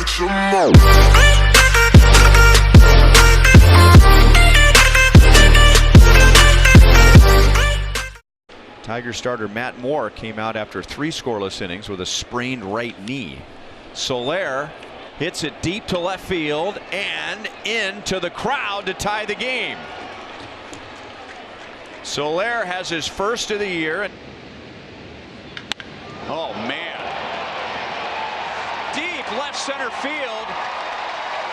get your mouth. Tiger starter Matt Moore came out after 3 scoreless innings with a sprained right knee. Soler hits it deep to left field and into the crowd to tie the game. Soler has his first of the year. Oh man. Deep left center field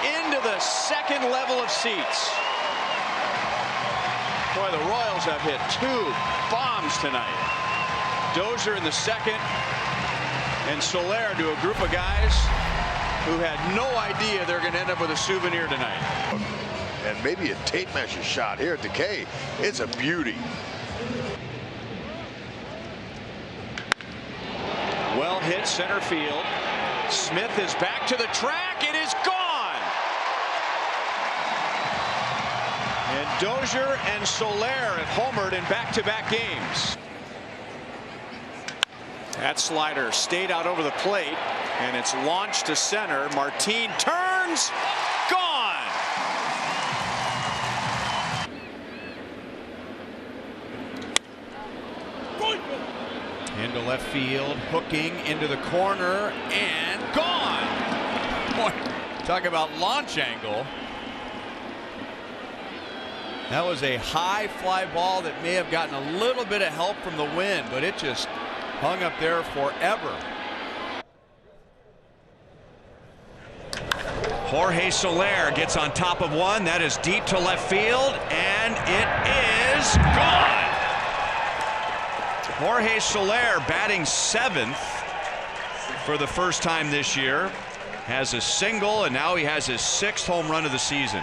into the second level of seats. Boy, the Royals have hit 2 bombs tonight. Dozier in the second, and Soler to a group of guys who had no idea they're going to end up with a souvenir tonight. And maybe a tape measure shot here at the K. It's a beauty. Well hit center field. Smith is back to the track. It is gone. And Dozier and Soler have homered in back-to-back games. That slider stayed out over the plate, and it's launched to center. Martin turns, gone. Into left field, hooking into the corner, and gone. Boy, talk about launch angle. That was a high fly ball that may have gotten a little bit of help from the wind, but it just hung up there forever. Jorge Soler gets on top of one. That is deep to left field, and it is gone. Jorge Soler batting 7th for the first time this year. Has a single, and now he has his 6th home run of the season.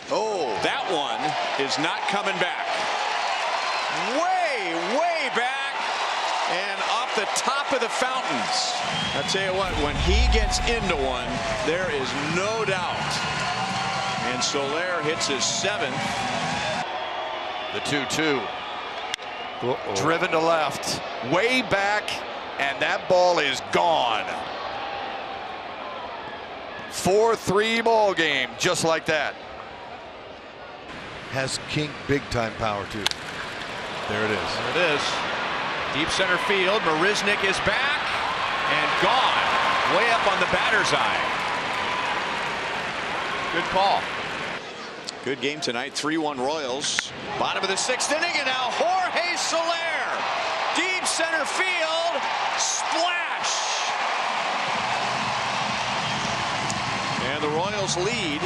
Oh, that one is not coming back. Way back and off the top of the fountains. I tell you what, when he gets into one, there is no doubt. And Soler hits his 7th. The 2-2. Driven to left, way back, and that ball is gone. 4-3 ball game, just like that. has King big time power too. There it is. There it is. Deep center field. Marisnik is back and gone. Way up on the batter's eye. Good call. Good game tonight. 3-1 Royals. Bottom of the 6th inning, and now Jorge Soler. Deep center field. Splash. And the Royals lead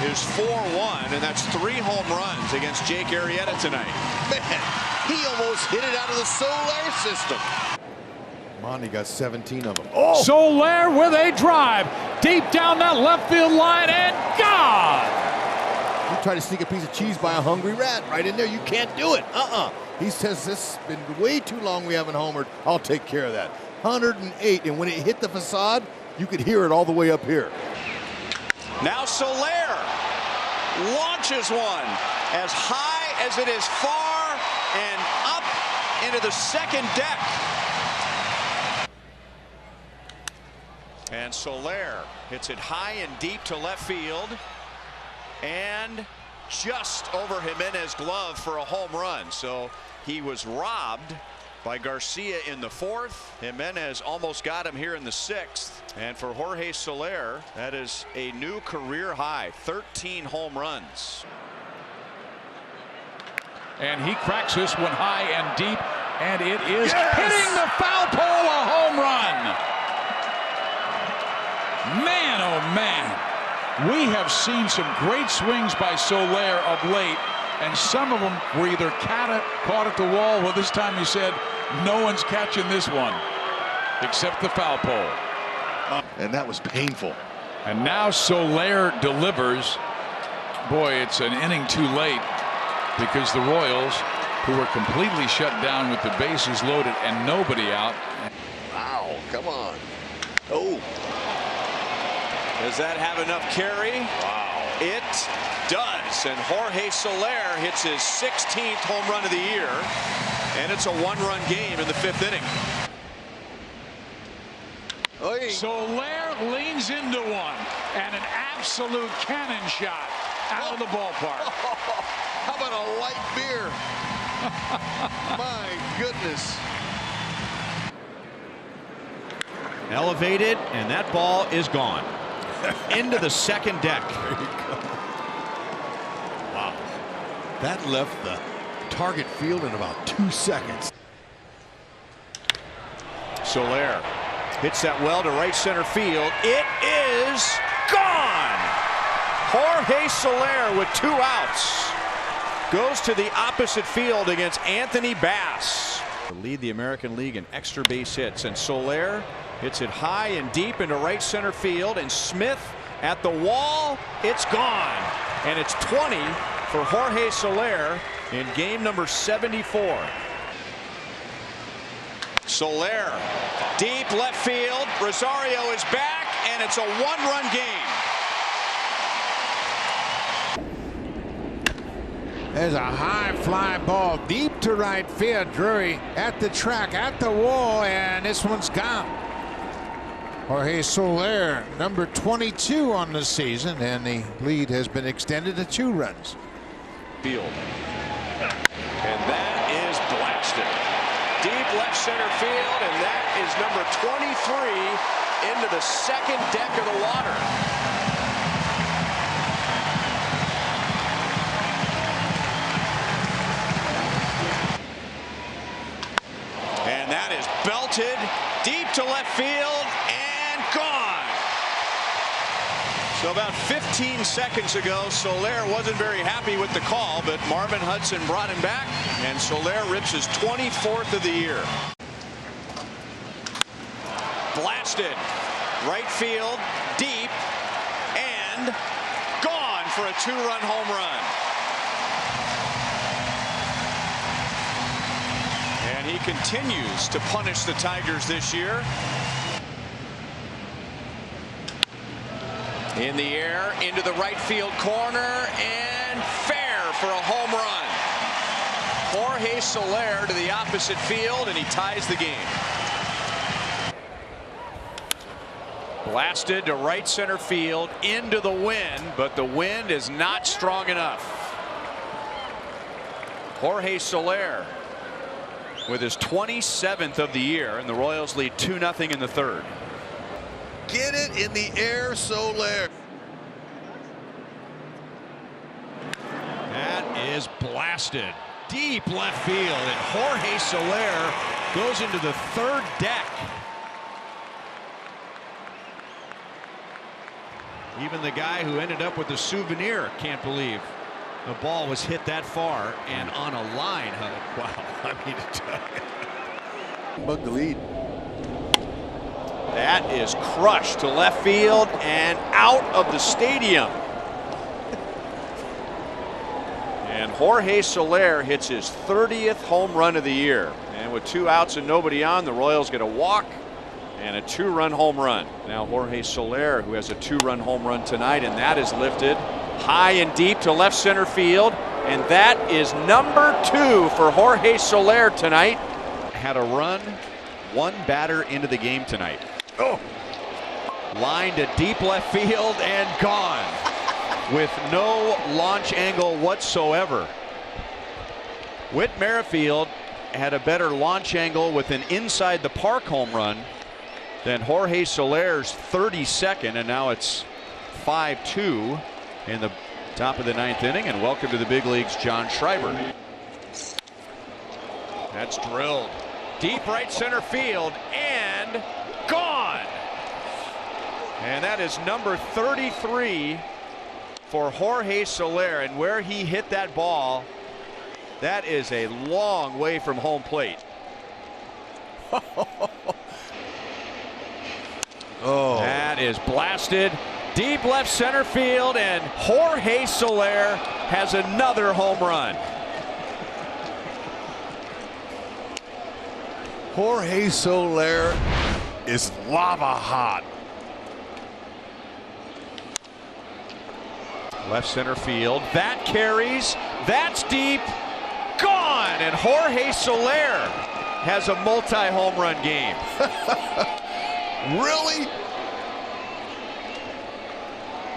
is 4-1, and that's 3 home runs against Jake Arrieta tonight. Man, he almost hit it out of the Soler system. Monty got 17 of them. Oh! Soler with a drive deep down that left field line, and gone. You try to sneak a piece of cheese by a hungry rat right in there. You can't do it. He says, this has been way too long we haven't homered. I'll take care of that. 108, and when it hit the facade, you could hear it all the way up here. Now Soler launches one as high as it is far and up into the second deck. And Soler hits it high and deep to left field and just over Jimenez's glove for a home run. So he was robbed by Garcia in the 4th. Jimenez almost got him here in the 6th. And for Jorge Soler, that is a new career high, 13 home runs. And he cracks this one high and deep, and it is hitting the foul pole, a home run. Man, oh man, we have seen some great swings by Soler of late, and some of them were either caught at the wall. Well, this time he said, no one's catching this one except the foul pole. And that was painful. And now Soler delivers. Boy, it's an inning too late because the Royals, who were completely shut down with the bases loaded and nobody out. Wow, come on. Oh. Does that have enough carry? Wow. It does. And Jorge Soler hits his 16th home run of the year. And it's a 1-run game in the 5th inning. Oh, swing. Soler leans into one, and an absolute cannon shot out of the ballpark. How about a light beer? My goodness. Elevated, and that ball is gone. Into the second deck. There you go. Wow. That left the target field in about 2 seconds. Soler hits that well to right center field. It is gone. Jorge Soler with 2 outs goes to the opposite field against Anthony Bass. Lead the American League in extra base hits, and Soler hits it high and deep into right center field, and Smith at the wall. It's gone, and it's 20 for Jorge Soler in game number 74. Soler, deep left field. Rosario is back, and it's a 1-run game. There's a high fly ball deep to right field. Drury at the track, at the wall, and this one's gone. Jorge Soler, number 22 on the season, and the lead has been extended to 2 runs. Field. And that is blasted. Deep left center field, and that is number 23 into the second deck of the water. And that is belted deep to left field and gone. So about 15 seconds ago, Soler wasn't very happy with the call, but Marvin Hudson brought him back, and Soler rips his 24th of the year. Blasted right field, deep, and gone for a 2-run home run. And he continues to punish the Tigers this year. In the air, into the right field corner, and fair for a home run. Jorge Soler to the opposite field, and he ties the game. Blasted to right center field, into the wind, but the wind is not strong enough. Jorge Soler with his 27th of the year, and the Royals lead 2-0 in the third. Get it in the air, Soler. That is blasted deep left field, and Jorge Soler goes into the third deck. Even the guy who ended up with the souvenir can't believe the ball was hit that far and on a line. Wow, I mean to tell you. Bug the lead. That is crushed to left field and out of the stadium. And Jorge Soler hits his 30th home run of the year. And with 2 outs and nobody on, the Royals get a walk and a 2-run home run. Now Jorge Soler, who has a 2-run home run tonight, and that is lifted high and deep to left center field. And that is number 2 for Jorge Soler tonight. Had a run, 1 batter into the game tonight. Oh, line to deep left field and gone with no launch angle whatsoever. Whit Merrifield had a better launch angle with an inside the park home run than Jorge Soler's 32nd, and now it's 5-2 in the top of the 9th inning. And welcome to the big leagues, John Schreiber. That's drilled deep right center field and gone. And that is number 33 for Jorge Soler, and where he hit that ball, that is a long way from home plate. Oh, that is blasted deep left center field, and Jorge Soler has another home run. Jorge Soler is lava hot. Left center field, that carries, that's deep, gone, and Jorge Soler has a multi-home run game. Really?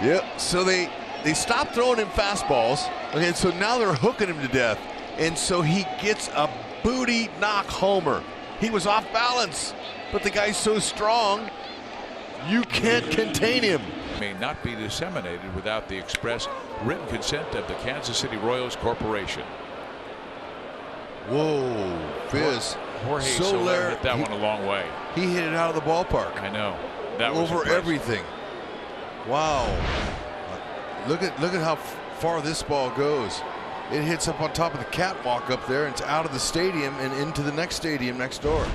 Yep. So they stopped throwing him fastballs. Okay, so now they're hooking him to death. And so he gets a booty knock homer. He was off balance, but the guy's so strong, you can't contain him. May not be disseminated without the express written consent of the Kansas City Royals Corporation. Whoa, Fizz. Jorge Soler hit that one a long way. He hit it out of the ballpark. I know. That was over impressive. everything. Wow. Look at how far this ball goes. It hits up on top of the catwalk up there, and it's out of the stadium and into the next stadium next door.